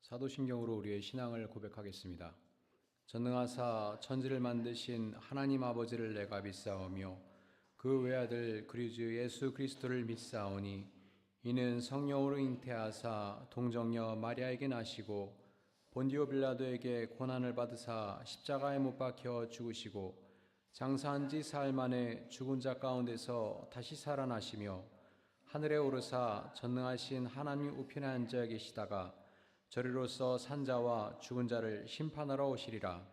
사도신경으로 우리의 신앙을 고백하겠습니다. 전능하사 천지를 만드신 하나님 아버지를 내가 믿사오며 그 외아들 그리스도 예수 그리스도를 믿사오니 이는 성령으로 잉태하사 동정녀 마리아에게 나시고 본디오 빌라도에게 고난을 받으사 십자가에 못 박혀 죽으시고 장사한 지 사흘 만에 죽은 자 가운데서 다시 살아나시며 하늘에 오르사 전능하신 하나님 우편에 앉아 계시다가 저리로서 산자와 죽은 자를 심판하러 오시리라.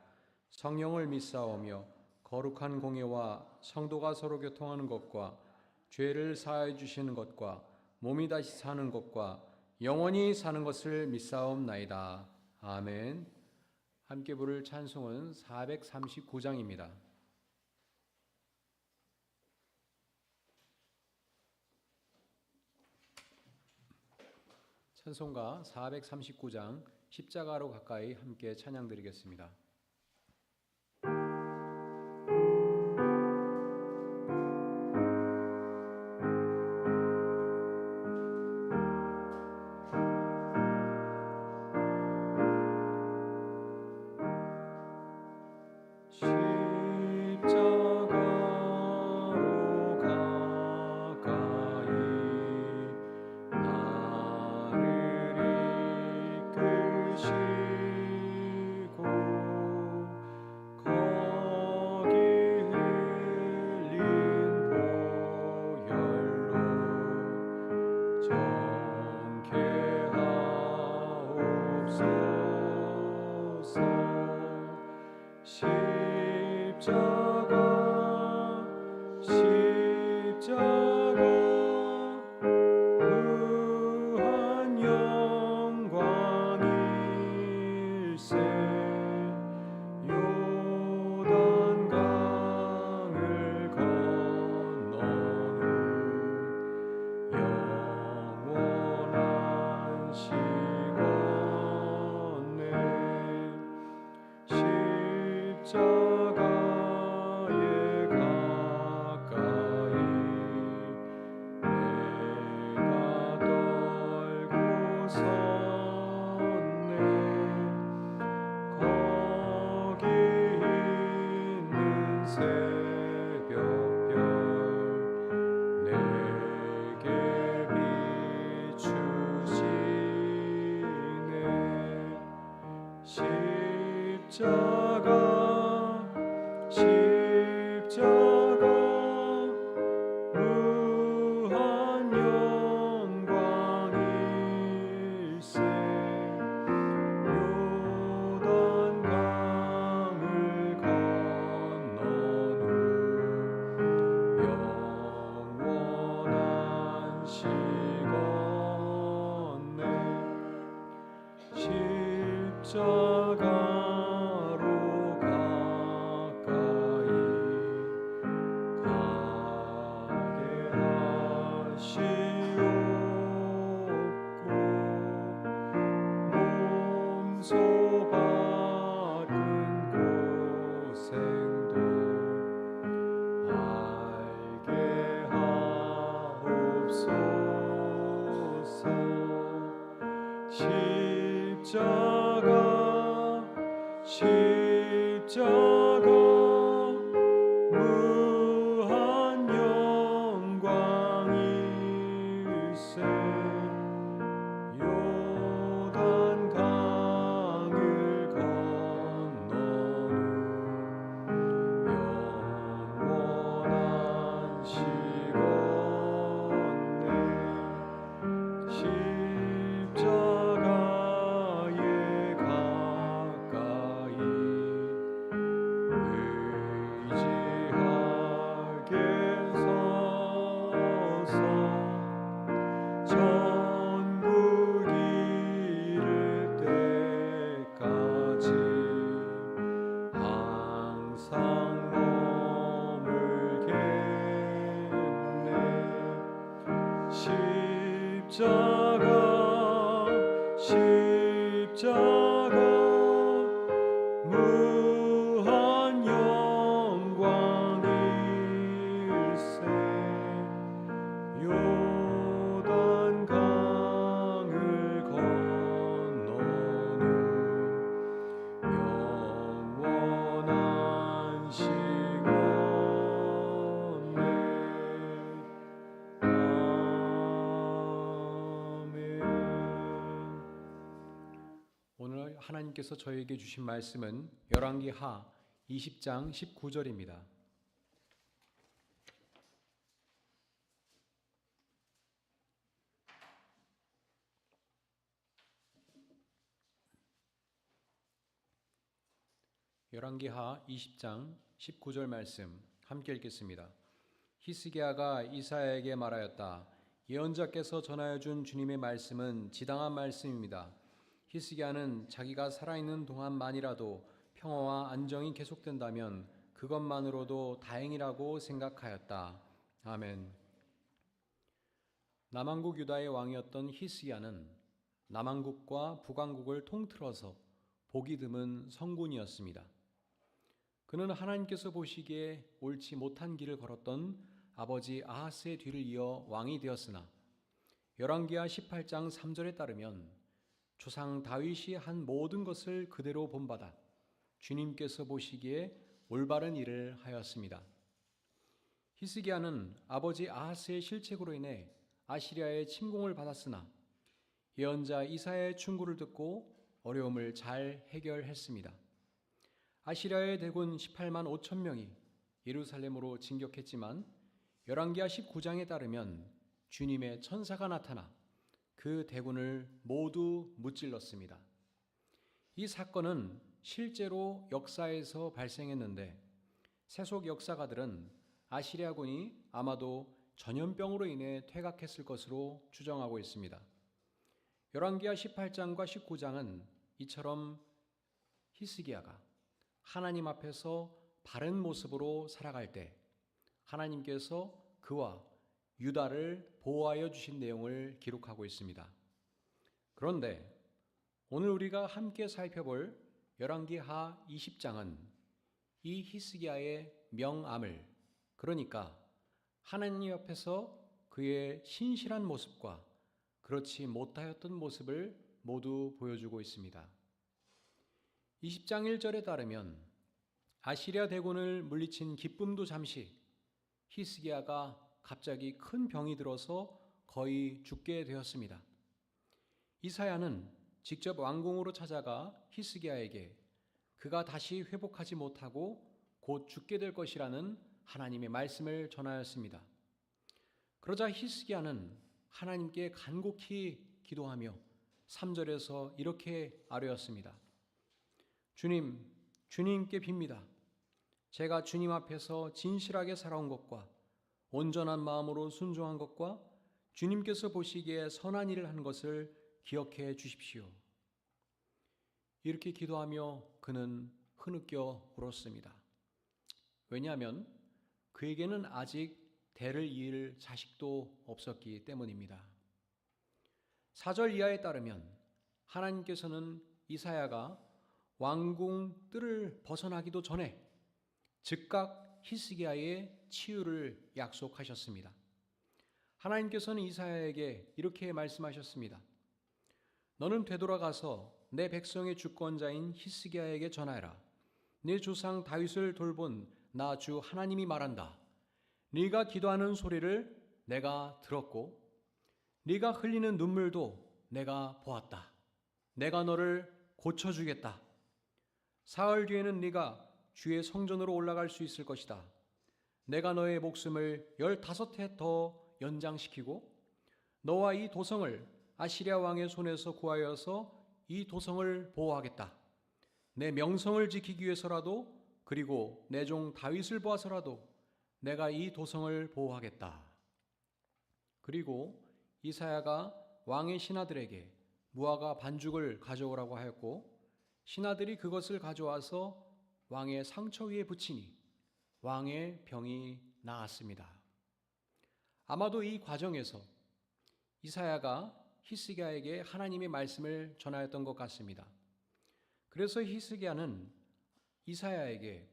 성령을 믿사오며 거룩한 공예와 성도가 서로 교통하는 것과 죄를 사하여 주시는 것과 몸이 다시 사는 것과 영원히 사는 것을 믿사옵나이다. 아멘. 함께 부를 찬송은 439장입니다. 찬송가 439장 십자가로 가까이 함께 찬양드리겠습니다. 요단 강을 건너 오늘 하나님께서 저에게 주신 말씀은 열왕기하 20장 19절입니다. 열왕기하 20장 19절 말씀 함께 읽겠습니다. 히스기야가 이사야에게 말하였다. 예언자께서 전하여 준 주님의 말씀은 지당한 말씀입니다. 히스기야는 자기가 살아있는 동안만이라도 평화와 안정이 계속된다면 그것만으로도 다행이라고 생각하였다. 아멘. 남왕국 유다의 왕이었던 히스기야는 남왕국과 북왕국을 통틀어서 보기 드문 성군이었습니다. 그는 하나님께서 보시기에 옳지 못한 길을 걸었던 아버지 아하스의 뒤를 이어 왕이 되었으나 열왕기하 18장 3절에 따르면 조상 다윗이 한 모든 것을 그대로 본받아 주님께서 보시기에 올바른 일을 하였습니다. 히스기야는 아버지 아하스의 실책으로 인해 아시리아의 침공을 받았으나 예언자 이사야의 충고를 듣고 어려움을 잘 해결했습니다. 아시리아의 대군 18만 5천 명이 예루살렘으로 진격했지만 열왕기하 19장에 따르면 주님의 천사가 나타나 그 대군을 모두 무찔렀습니다. 이 사건은 실제로 역사에서 발생했는데 세속 역사가들은 아시리아군이 아마도 전염병으로 인해 퇴각했을 것으로 추정하고 있습니다. 열왕기하 18장과 19장은 이처럼 히스기야가 하나님 앞에서 바른 모습으로 살아갈 때 하나님께서 그와 유다를 보호하여 주신 내용을 기록하고 있습니다. 그런데 오늘 우리가 함께 살펴볼 열왕기하 20장은 이 히스기야의 명암을, 그러니까 하나님 앞에서 그의 신실한 모습과 그렇지 못하였던 모습을 모두 보여주고 있습니다. 20장 1절에 따르면 아시리아 대군을 물리친 기쁨도 잠시 히스기야가 갑자기 큰 병이 들어서 거의 죽게 되었습니다. 이사야는 직접 왕궁으로 찾아가 히스기야에게 그가 다시 회복하지 못하고 곧 죽게 될 것이라는 하나님의 말씀을 전하였습니다. 그러자 히스기야는 하나님께 간곡히 기도하며 3절에서 이렇게 아뢰었습니다. 주님께 빕니다. 제가 주님 앞에서 진실하게 살아온 것과 온전한 마음으로 순종한 것과 주님께서 보시기에 선한 일을 한 것을 기억해 주십시오. 이렇게 기도하며 그는 흐느껴 울었습니다. 왜냐하면 그에게는 아직 대를 이을 자식도 없었기 때문입니다. 4절 이하에 따르면 하나님께서는 이사야가 왕궁 뜰을 벗어나기도 전에 즉각 히스기야의 치유를 약속하셨습니다. 하나님께서는 이사야에게 이렇게 말씀하셨습니다. 너는 되돌아가서 내 백성의 주권자인 히스기야에게 전하여라. 내 조상 다윗을 돌본 나 주 하나님이 말한다. 네가 기도하는 소리를 내가 들었고 네가 흘리는 눈물도 내가 보았다. 내가 너를 고쳐주겠다. 사흘 뒤에는 네가 주의 성전으로 올라갈 수 있을 것이다. 내가 너의 목숨을 15해 더 연장시키고 너와 이 도성을 아시리아 왕의 손에서 구하여서 이 도성을 보호하겠다. 내 명성을 지키기 위해서라도 그리고 내 종 다윗을 보아서라도 내가 이 도성을 보호하겠다. 그리고 이사야가 왕의 신하들에게 무화과 반죽을 가져오라고 하였고 신하들이 그것을 가져와서 왕의 상처 위에 붙이니 왕의 병이 나았습니다. 아마도 이 과정에서 이사야가 히스기야에게 하나님의 말씀을 전하였던 것 같습니다. 그래서 히스기야는 이사야에게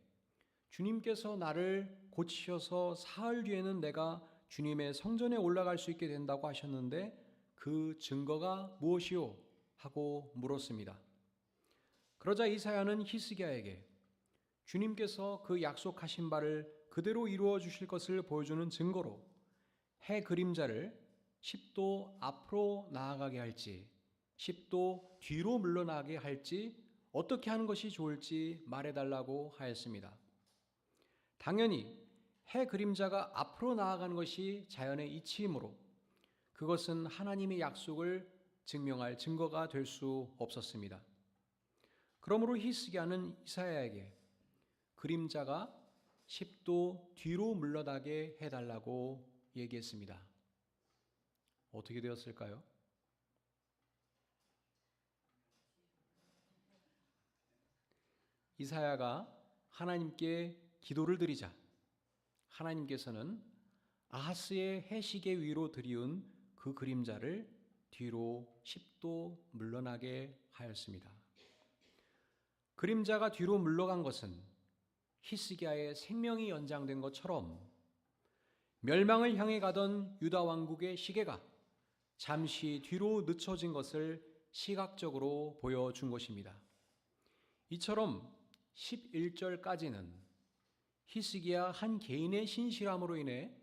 주님께서 나를 고치셔서 사흘 뒤에는 내가 주님의 성전에 올라갈 수 있게 된다고 하셨는데 그 증거가 무엇이오? 하고 물었습니다. 그러자 이사야는 히스기야에게 주님께서 그 약속하신 바를 그대로 이루어 주실 것을 보여주는 증거로 해 그림자를 10도 앞으로 나아가게 할지 10도 뒤로 물러나게 할지 어떻게 하는 것이 좋을지 말해달라고 하였습니다. 당연히 해 그림자가 앞으로 나아가는 것이 자연의 이치이므로 그것은 하나님의 약속을 증명할 증거가 될 수 없었습니다. 그러므로 히스기야는 이사야에게 그림자가 10도 뒤로 물러나게 해달라고 얘기했습니다. 어떻게 되었을까요? 이사야가 하나님께 기도를 드리자 하나님께서는 아하스의 해시계 위로 들이운 그 그림자를 뒤로 10도 물러나게 하였습니다. 그림자가 뒤로 물러간 것은 히스기야의 생명이 연장된 것처럼 멸망을 향해 가던 유다 왕국의 시계가 잠시 뒤로 늦춰진 것을 시각적으로 보여준 것입니다. 이처럼 11절까지는 히스기야 한 개인의 신실함으로 인해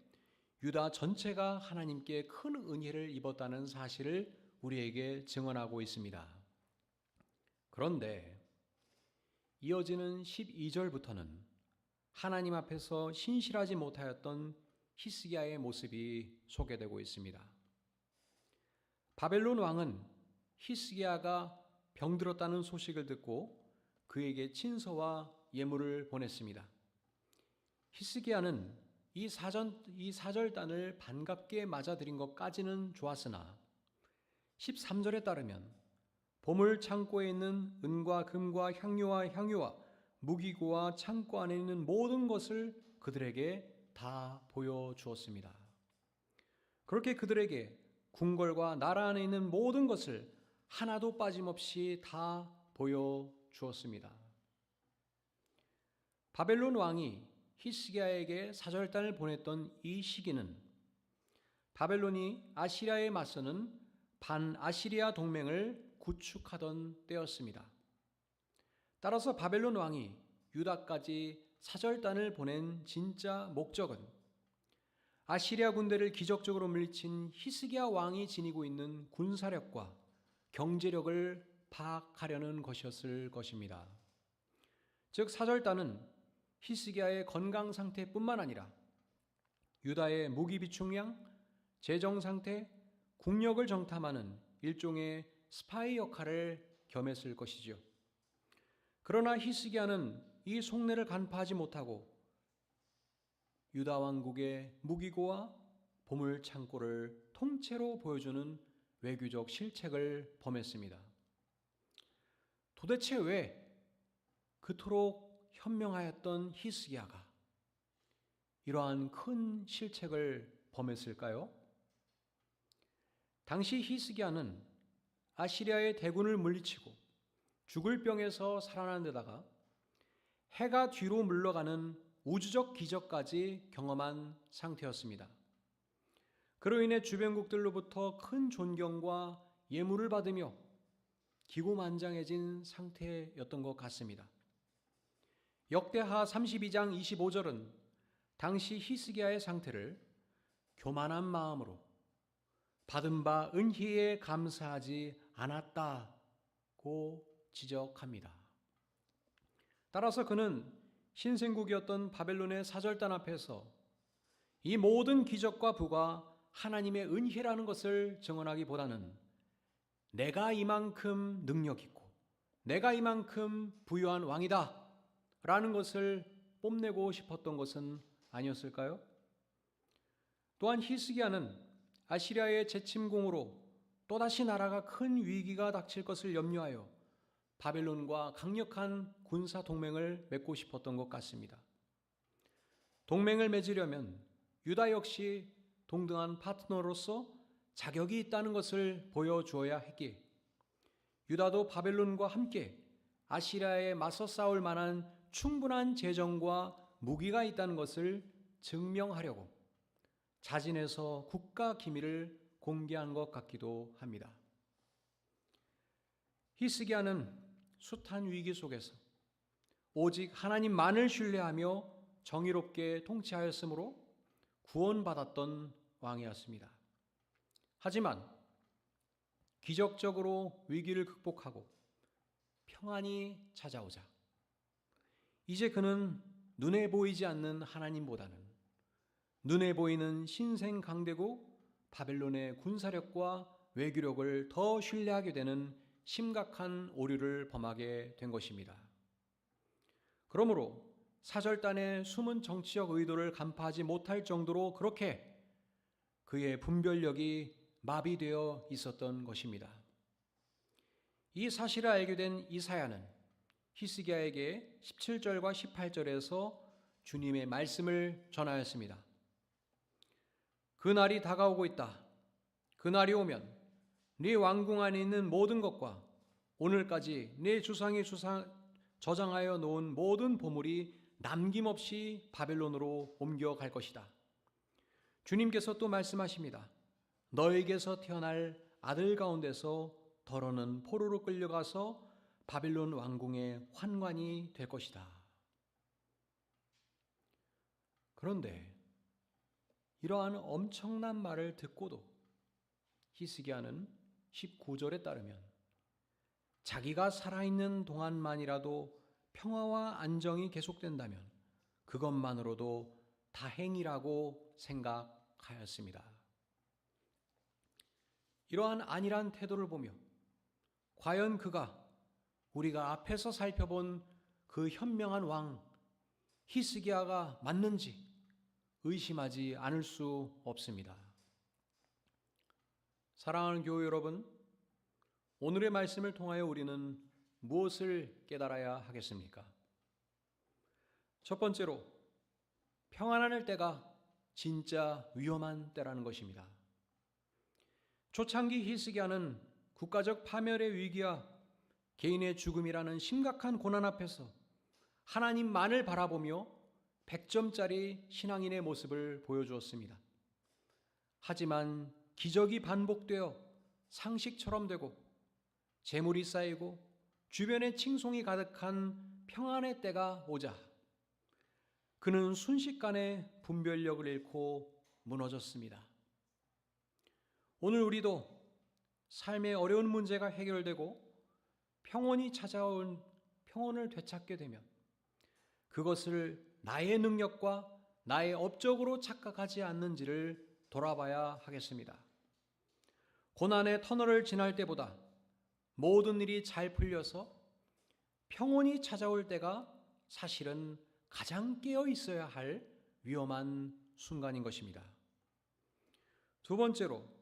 유다 전체가 하나님께 큰 은혜를 입었다는 사실을 우리에게 증언하고 있습니다. 그런데 이어지는 12절부터는 하나님 앞에서 신실하지 못하였던 히스기야의 모습이 소개되고 있습니다. 바벨론 왕은 히스기야가 병들었다는 소식을 듣고 그에게 친서와 예물을 보냈습니다. 히스기야는 이 사절단을 반갑게 맞아들인 것까지는 좋았으나 13절에 따르면 보물 창고에 있는 은과 금과 향유와 무기고와 창고 안에 있는 모든 것을 그들에게 다 보여주었습니다. 그렇게 그들에게 궁궐과 나라 안에 있는 모든 것을 하나도 빠짐없이 다 보여주었습니다. 바벨론 왕이 히스기야에게 사절단을 보냈던 이 시기는 바벨론이 아시리아에 맞서는 반아시리아 동맹을 구축하던 때였습니다. 따라서 바벨론 왕이 유다까지 사절단을 보낸 진짜 목적은 아시리아 군대를 기적적으로 물리친 히스기야 왕이 지니고 있는 군사력과 경제력을 파악하려는 것이었을 것입니다. 즉 사절단은 히스기야의 건강 상태뿐만 아니라 유다의 무기 비축량, 재정 상태, 국력을 정탐하는 일종의 스파이 역할을 겸했을 것이지요. 그러나 히스기야는 이 속내를 간파하지 못하고 유다 왕국의 무기고와 보물 창고를 통째로 보여주는 외교적 실책을 범했습니다. 도대체 왜 그토록 현명하였던 히스기야가 이러한 큰 실책을 범했을까요? 당시 히스기야는 아시리아의 대군을 물리치고 죽을 병에서 살아난 데다가 해가 뒤로 물러가는 우주적 기적까지 경험한 상태였습니다. 그로 인해 주변국들로부터 큰 존경과 예물을 받으며 기고만장해진 상태였던 것 같습니다. 역대하 32장 25절은 당시 히스기야의 상태를 교만한 마음으로 받은 바 은희에 감사하지 않았다고 지적합니다. 따라서 그는 신생국이었던 바벨론의 사절단 앞에서 이 모든 기적과 부가 하나님의 은혜라는 것을 증언하기보다는 내가 이만큼 능력 있고 내가 이만큼 부유한 왕이다 라는 것을 뽐내고 싶었던 것은 아니었을까요? 또한 히스기야는 아시리아의 재침공으로 또다시 나라가 큰 위기가 닥칠 것을 염려하여 바벨론과 강력한 군사 동맹을 맺고 싶었던 것 같습니다. 동맹을 맺으려면 유다 역시 동등한 파트너로서 자격이 있다는 것을 보여주어야 했기에 유다도 바벨론과 함께 아시리아에 맞서 싸울 만한 충분한 재정과 무기가 있다는 것을 증명하려고 자진해서 국가 기밀을 공개한 것 같기도 합니다. 히스기야는 숱한 위기 속에서 오직 하나님만을 신뢰하며 정의롭게 통치하였으므로 구원받았던 왕이었습니다. 하지만 기적적으로 위기를 극복하고 평안이 찾아오자 이제 그는 눈에 보이지 않는 하나님보다는 눈에 보이는 신생 강대국 바벨론의 군사력과 외교력을 더 신뢰하게 되는 심각한 오류를 범하게 된 것입니다. 그러므로 사절단의 숨은 정치적 의도를 간파하지 못할 정도로 그렇게 그의 분별력이 마비되어 있었던 것입니다. 이 사실을 알게 된 이사야는 히스기야에게 17절과 18절에서 주님의 말씀을 전하였습니다. 그 날이 다가오고 있다. 그 날이 오면 네 왕궁 안에 있는 모든 것과 오늘까지 네 조상이 저장하여 놓은 모든 보물이 남김없이 바벨론으로 옮겨갈 것이다. 주님께서 또 말씀하십니다. 너에게서 태어날 아들 가운데서 더러는 포로로 끌려가서 바벨론 왕궁의 환관이 될 것이다. 그런데 이러한 엄청난 말을 듣고도 히스기야는 19절에 따르면 자기가 살아있는 동안만이라도 평화와 안정이 계속된다면 그것만으로도 다행이라고 생각하였습니다. 이러한 안일한 태도를 보며 과연 그가 우리가 앞에서 살펴본 그 현명한 왕 히스기야가 맞는지 의심하지 않을 수 없습니다. 사랑하는 교회 여러분, 오늘의 말씀을 통하여 우리는 무엇을 깨달아야 하겠습니까? 첫 번째로 평안할 때가 진짜 위험한 때라는 것입니다. 초창기 히스기야는 국가적 파멸의 위기와 개인의 죽음이라는 심각한 고난 앞에서 하나님만을 바라보며 100점짜리 신앙인의 모습을 보여주었습니다. 하지만 기적이 반복되어 상식처럼 되고 재물이 쌓이고 주변에 칭송이 가득한 평안의 때가 오자 그는 순식간에 분별력을 잃고 무너졌습니다. 오늘 우리도 삶의 어려운 문제가 해결되고 평온이 찾아온 평온을 되찾게 되면 그것을 나의 능력과 나의 업적으로 착각하지 않는지를 돌아봐야 하겠습니다. 고난의 터널을 지날 때보다 모든 일이 잘 풀려서 평온이 찾아올 때가 사실은 가장 깨어 있어야 할 위험한 순간인 것입니다. 두 번째로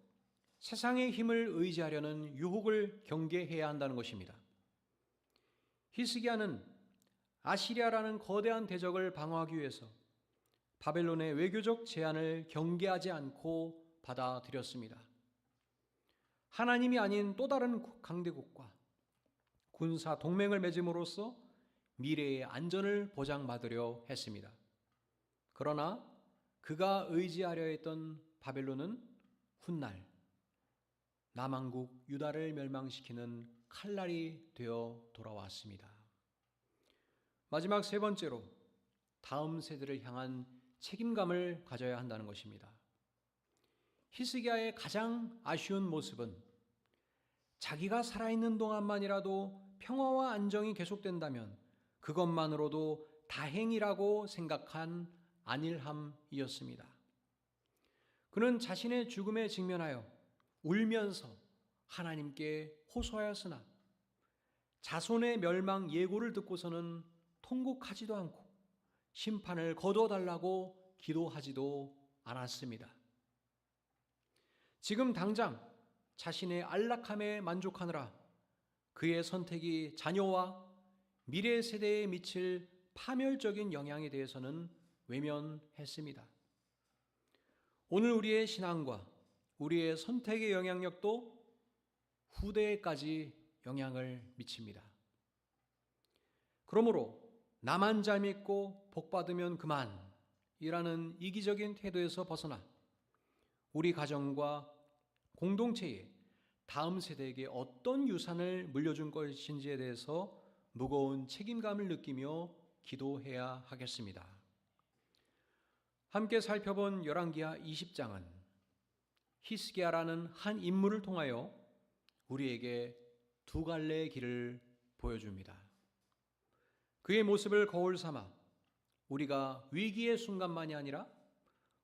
세상의 힘을 의지하려는 유혹을 경계해야 한다는 것입니다. 히스기야는 아시리아라는 거대한 대적을 방어하기 위해서 바벨론의 외교적 제안을 경계하지 않고 받아들였습니다. 하나님이 아닌 또 다른 강대국과 군사 동맹을 맺음으로써 미래의 안전을 보장받으려 했습니다. 그러나 그가 의지하려 했던 바벨론은 훗날 남왕국 유다를 멸망시키는 칼날이 되어 돌아왔습니다. 마지막 세 번째로 다음 세대를 향한 책임감을 가져야 한다는 것입니다. 히스기야의 가장 아쉬운 모습은 자기가 살아있는 동안만이라도 평화와 안정이 계속된다면 그것만으로도 다행이라고 생각한 안일함이었습니다. 그는 자신의 죽음에 직면하여 울면서 하나님께 호소하였으나 자손의 멸망 예고를 듣고서는 통곡하지도 않고 심판을 거둬달라고 기도하지도 않았습니다. 지금 당장 자신의 안락함에 만족하느라 그의 선택이 자녀와 미래 세대에 미칠 파멸적인 영향에 대해서는 외면했습니다. 오늘 우리의 신앙과 우리의 선택의 영향력도 후대에까지 영향을 미칩니다. 그러므로 나만 잘 믿고 복 받으면 그만이라는 이기적인 태도에서 벗어나 우리 가정과 공동체에 다음 세대에게 어떤 유산을 물려준 것인지에 대해서 무거운 책임감을 느끼며 기도해야 하겠습니다. 함께 살펴본 열왕기하 20장은 히스기야라는 한 인물을 통하여 우리에게 두 갈래의 길을 보여줍니다. 그의 모습을 거울 삼아 우리가 위기의 순간만이 아니라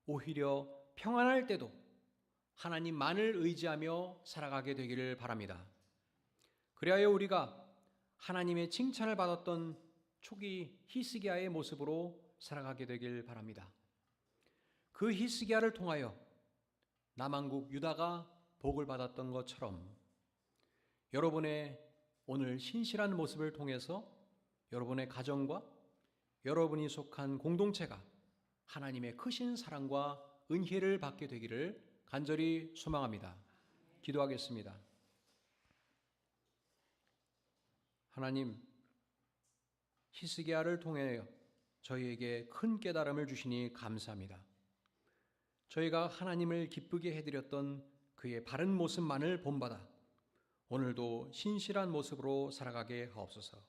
오히려 평안할 때도 하나님만을 의지하며 살아가게 되기를 바랍니다. 그리하여 우리가 하나님의 칭찬을 받았던 초기 히스기야의 모습으로 살아가게 되길 바랍니다. 그 히스기야를 통하여 남왕국 유다가 복을 받았던 것처럼 여러분의 오늘 신실한 모습을 통해서 여러분의 가정과 여러분이 속한 공동체가 하나님의 크신 사랑과 은혜를 받게 되기를 간절히 소망합니다. 기도하겠습니다. 하나님, 히스기야를 통해 저희에게 큰 깨달음을 주시니 감사합니다. 저희가 하나님을 기쁘게 해드렸던 그의 바른 모습만을 본받아 오늘도 신실한 모습으로 살아가게 하옵소서.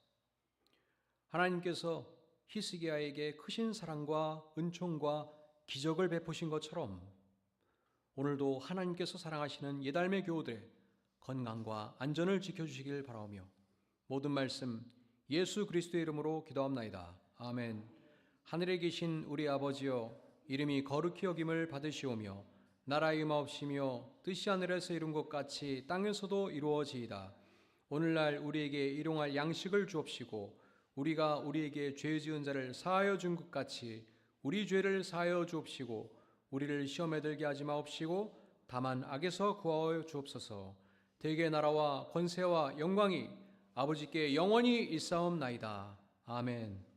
하나님께서 히스기야에게 크신 사랑과 은총과 기적을 베푸신 것처럼 오늘도 하나님께서 사랑하시는 예달매 교우들의 건강과 안전을 지켜주시길 바라오며 모든 말씀 예수 그리스도의 이름으로 기도합나이다. 아멘. 하늘에 계신 우리 아버지여, 이름이 거룩히 여김을 받으시오며 나라의 임하옵시며 뜻이 하늘에서 이룬 것 같이 땅에서도 이루어지이다. 오늘날 우리에게 일용할 양식을 주옵시고 우리가 우리에게 죄 지은 자를 사하여 준 것 같이 우리 죄를 사하여 주옵시고 우리를 시험에 들게 하지 마옵시고 다만 악에서 구하여 주옵소서. 대개 나라와 권세와 영광이 아버지께 영원히 있사옵나이다. 아멘.